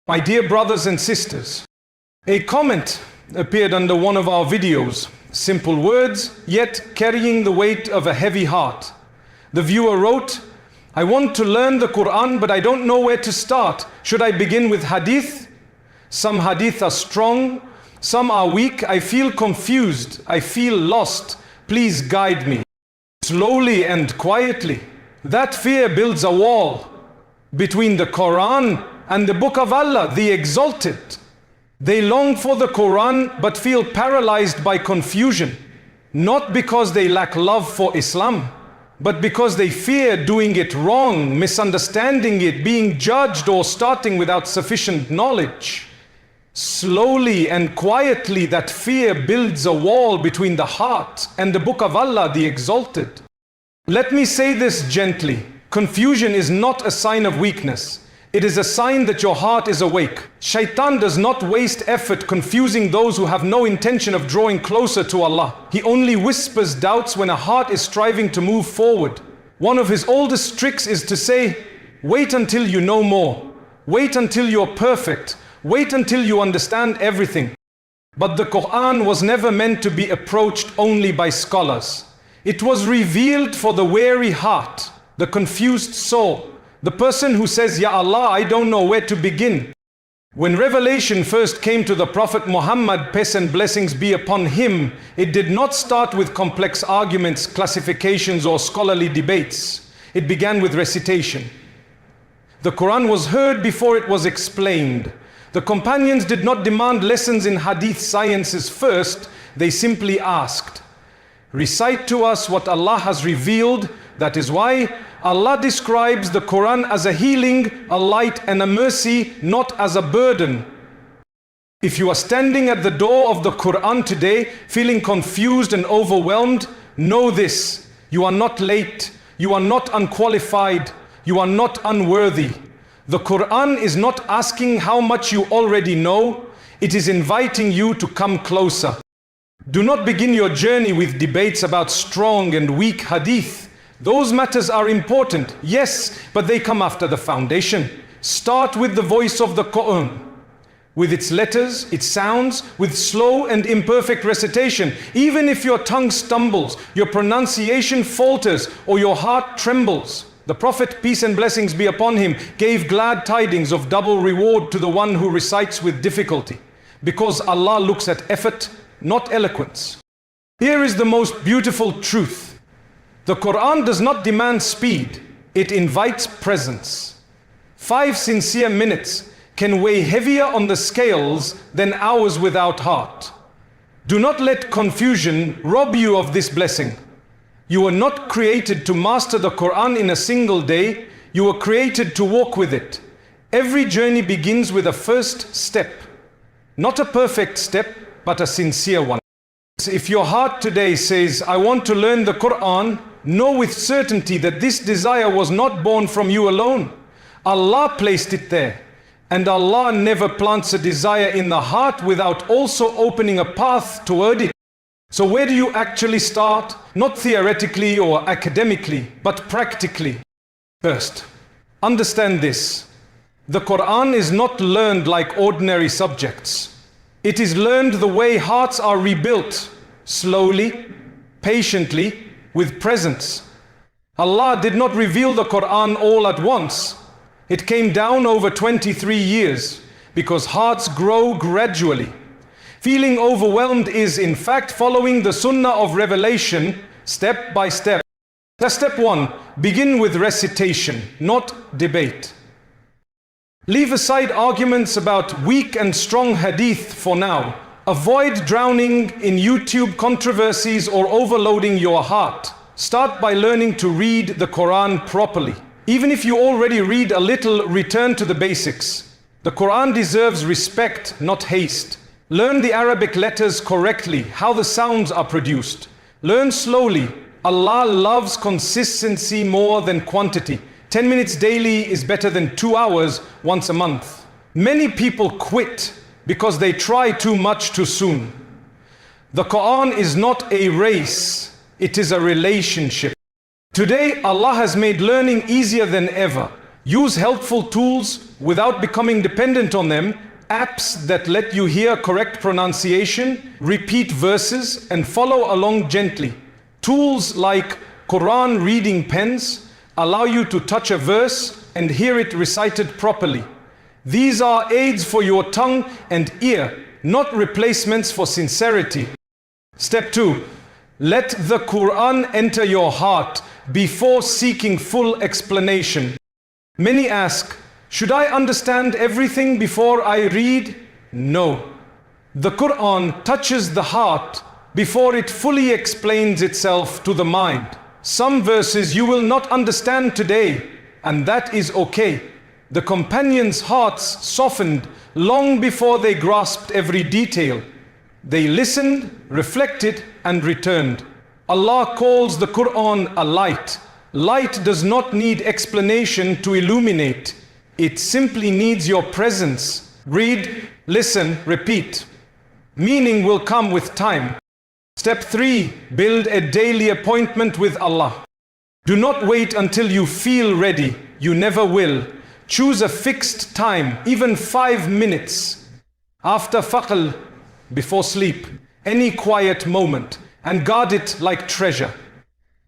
My dear brothers and sisters, a comment appeared under one of our videos. Simple words, yet carrying the weight of a heavy heart. The viewer wrote, I want to learn the Qur'an, but I don't know where to start. Should I begin with hadith? Some hadith are strong, some are weak. I feel confused, I feel lost. Please guide me. Slowly and quietly. That fear builds a wall between the Qur'an and the Book of Allah, the Exalted. They long for the Qur'an but feel paralyzed by confusion, not because they lack love for Islam, but because they fear doing it wrong, misunderstanding it, being judged, or starting without sufficient knowledge. Slowly and quietly, that fear builds a wall between the heart and the Book of Allah, the Exalted. Let me say this gently. Confusion is not a sign of weakness. It is a sign that your heart is awake. Shaitan does not waste effort confusing those who have no intention of drawing closer to Allah. He only whispers doubts when a heart is striving to move forward. One of his oldest tricks is to say, wait until you know more. Wait until you're perfect. Wait until you understand everything. But the Qur'an was never meant to be approached only by scholars. It was revealed for the weary heart, the confused soul, the person who says, Ya Allah, I don't know where to begin. When revelation first came to the Prophet Muhammad, peace and blessings be upon him, it did not start with complex arguments, classifications, or scholarly debates. It began with recitation. The Quran was heard before it was explained. The companions did not demand lessons in hadith sciences first, they simply asked, recite to us what Allah has revealed. That is why Allah describes the Quran as a healing, a light and a mercy, not as a burden. If you are standing at the door of the Quran today, feeling confused and overwhelmed, know this: you are not late, you are not unqualified, you are not unworthy. The Quran is not asking how much you already know, it is inviting you to come closer. Do not begin your journey with debates about strong and weak hadith. Those matters are important, yes, but they come after the foundation. Start with the voice of the Qur'an, with its letters, its sounds, with slow and imperfect recitation. Even if your tongue stumbles, your pronunciation falters, or your heart trembles. The Prophet, peace and blessings be upon him, gave glad tidings of double reward to the one who recites with difficulty, because Allah looks at effort, not eloquence. Here is the most beautiful truth. The Quran does not demand speed, it invites presence. 5 sincere minutes can weigh heavier on the scales than hours without heart. Do not let confusion rob you of this blessing. You were not created to master the Quran in a single day, you were created to walk with it. Every journey begins with a first step. Not a perfect step, but a sincere one. If your heart today says, I want to learn the Quran, know with certainty that this desire was not born from you alone. Allah placed it there. And Allah never plants a desire in the heart without also opening a path toward it. So where do you actually start? Not theoretically or academically, but practically. First, understand this. The Quran is not learned like ordinary subjects. It is learned the way hearts are rebuilt, slowly, patiently, with presence. Allah did not reveal the Quran all at once. It came down over 23 years, because hearts grow gradually. Feeling overwhelmed is in fact following the sunnah of revelation step by step. That's step 1. Begin with recitation, not debate. Leave aside arguments about weak and strong hadith for now. Avoid drowning in YouTube controversies or overloading your heart. Start by learning to read the Quran properly. Even if you already read a little, return to the basics. The Quran deserves respect, not haste. Learn the Arabic letters correctly, how the sounds are produced. Learn slowly. Allah loves consistency more than quantity. 10 minutes daily is better than 2 hours once a month. Many people quit because they try too much too soon. The Quran is not a race, it is a relationship. Today, Allah has made learning easier than ever. Use helpful tools without becoming dependent on them, apps that let you hear correct pronunciation, repeat verses, and follow along gently. Tools like Qur'an reading pens allow you to touch a verse and hear it recited properly. These are aids for your tongue and ear, not replacements for sincerity. Step 2. Let the Qur'an enter your heart before seeking full explanation. Many ask, should I understand everything before I read? No. The Qur'an touches the heart before it fully explains itself to the mind. Some verses you will not understand today, and that is okay. The companions' hearts softened long before they grasped every detail. They listened, reflected, and returned. Allah calls the Qur'an a light. Light does not need explanation to illuminate. It simply needs your presence. Read, listen, repeat. Meaning will come with time. Step 3. Build a daily appointment with Allah. Do not wait until you feel ready. You never will. Choose a fixed time, even 5 minutes. After faql, before sleep, any quiet moment, and guard it like treasure.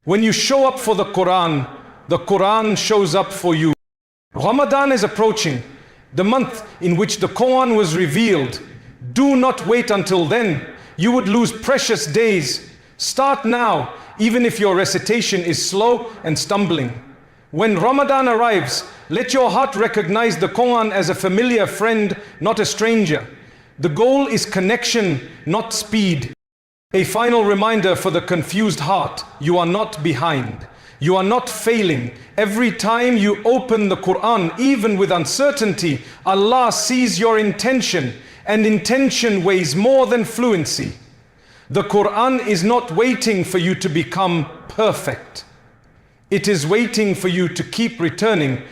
When you show up for the Qur'an shows up for you. Ramadan is approaching, the month in which the Qur'an was revealed. Do not wait until then. You would lose precious days. Start now, even if your recitation is slow and stumbling. When Ramadan arrives, let your heart recognize the Qur'an as a familiar friend, not a stranger. The goal is connection, not speed. A final reminder for the confused heart: you are not behind. You are not failing. Every time you open the Qur'an, even with uncertainty, Allah sees your intention, and intention weighs more than fluency. The Qur'an is not waiting for you to become perfect. It is waiting for you to keep returning.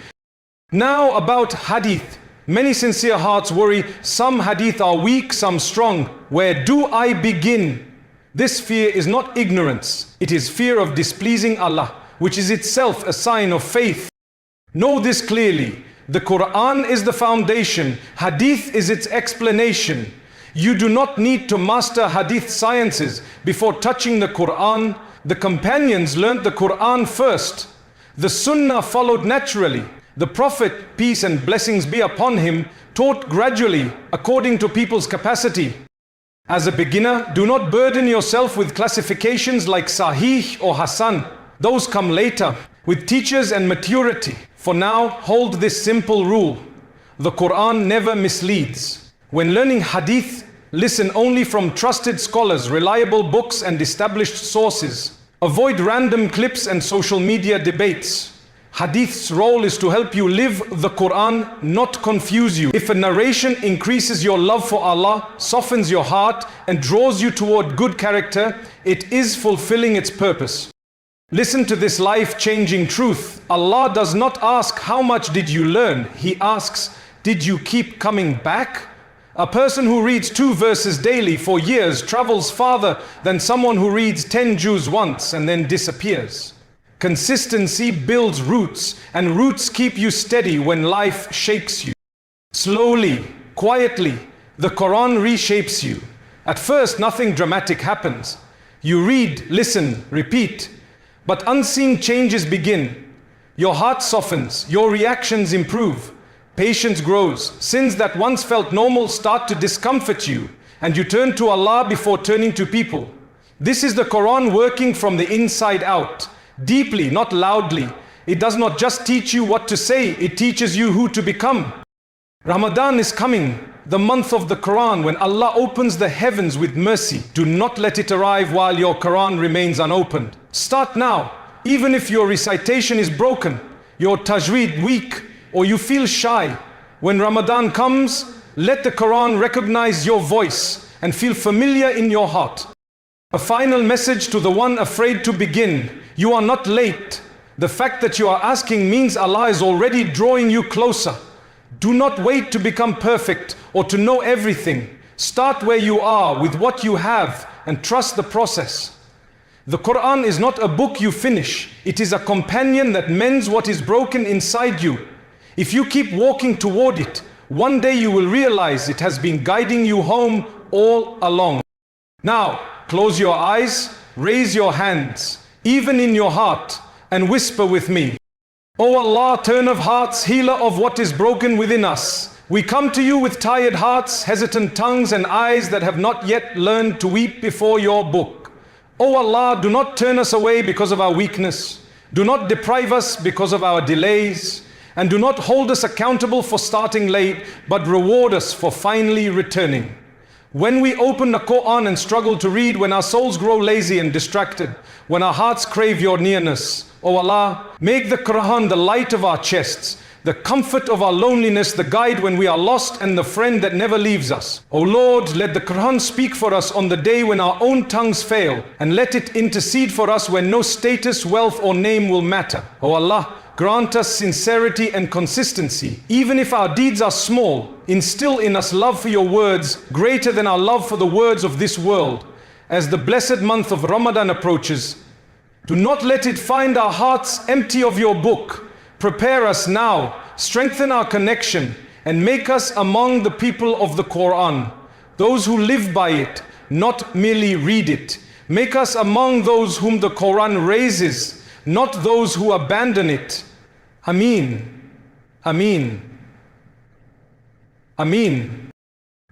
Now about hadith. Many sincere hearts worry, some hadith are weak, some strong. Where do I begin? This fear is not ignorance. It is fear of displeasing Allah, which is itself a sign of faith. Know this clearly. The Qur'an is the foundation. Hadith is its explanation. You do not need to master hadith sciences before touching the Qur'an. The companions learnt the Qur'an first. The Sunnah followed naturally. The Prophet, peace and blessings be upon him, taught gradually according to people's capacity. As a beginner, do not burden yourself with classifications like Sahih or Hasan. Those come later, with teachers and maturity. For now, hold this simple rule. The Qur'an never misleads. When learning hadith, listen only from trusted scholars, reliable books and established sources. Avoid random clips and social media debates. Hadith's role is to help you live the Qur'an, not confuse you. If a narration increases your love for Allah, softens your heart, and draws you toward good character, it is fulfilling its purpose. Listen to this life-changing truth. Allah does not ask, how much did you learn? He asks, did you keep coming back? A person who reads 2 verses daily for years travels farther than someone who reads 10 juz once and then disappears. Consistency builds roots, and roots keep you steady when life shakes you. Slowly, quietly, the Quran reshapes you. At first, nothing dramatic happens. You read, listen, repeat, but unseen changes begin. Your heart softens, your reactions improve, patience grows. Sins that once felt normal start to discomfort you, and you turn to Allah before turning to people. This is the Quran working from the inside out. Deeply, not loudly. It does not just teach you what to say, it teaches you who to become. Ramadan is coming, the month of the Quran, when Allah opens the heavens with mercy. Do not let it arrive while your Quran remains unopened. Start now, even if your recitation is broken, your tajweed weak, or you feel shy. When Ramadan comes, let the Quran recognize your voice and feel familiar in your heart. A final message to the one afraid to begin. You are not late. The fact that you are asking means Allah is already drawing you closer. Do not wait to become perfect or to know everything. Start where you are with what you have and trust the process. The Quran is not a book you finish. It is a companion that mends what is broken inside you. If you keep walking toward it, one day you will realize it has been guiding you home all along. Now, close your eyes, raise your hands, even in your heart, and whisper with me. O Allah, turn of hearts, healer of what is broken within us. We come to you with tired hearts, hesitant tongues, and eyes that have not yet learned to weep before your book. O Allah, do not turn us away because of our weakness. Do not deprive us because of our delays. And do not hold us accountable for starting late, but reward us for finally returning. When we open the Qur'an and struggle to read, when our souls grow lazy and distracted, when our hearts crave your nearness, O Allah, make the Qur'an the light of our chests, the comfort of our loneliness, the guide when we are lost, and the friend that never leaves us. O Lord, let the Qur'an speak for us on the day when our own tongues fail, and let it intercede for us when no status, wealth, or name will matter. O Allah, grant us sincerity and consistency. Even if our deeds are small, instill in us love for your words greater than our love for the words of this world. As the blessed month of Ramadan approaches, do not let it find our hearts empty of your book. Prepare us now, strengthen our connection, and make us among the people of the Qur'an, those who live by it, not merely read it. Make us among those whom the Qur'an raises, not those who abandon it. Ameen. Ameen. Ameen.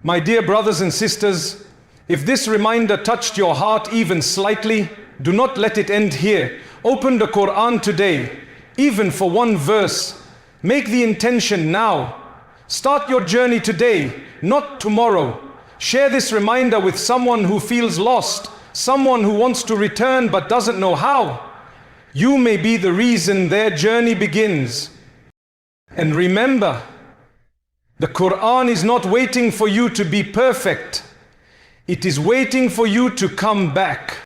My dear brothers and sisters, if this reminder touched your heart even slightly, do not let it end here. Open the Qur'an today, even for one verse. Make the intention now. Start your journey today, not tomorrow. Share this reminder with someone who feels lost, someone who wants to return but doesn't know how. You may be the reason their journey begins. And remember, the Qur'an is not waiting for you to be perfect. It is waiting for you to come back.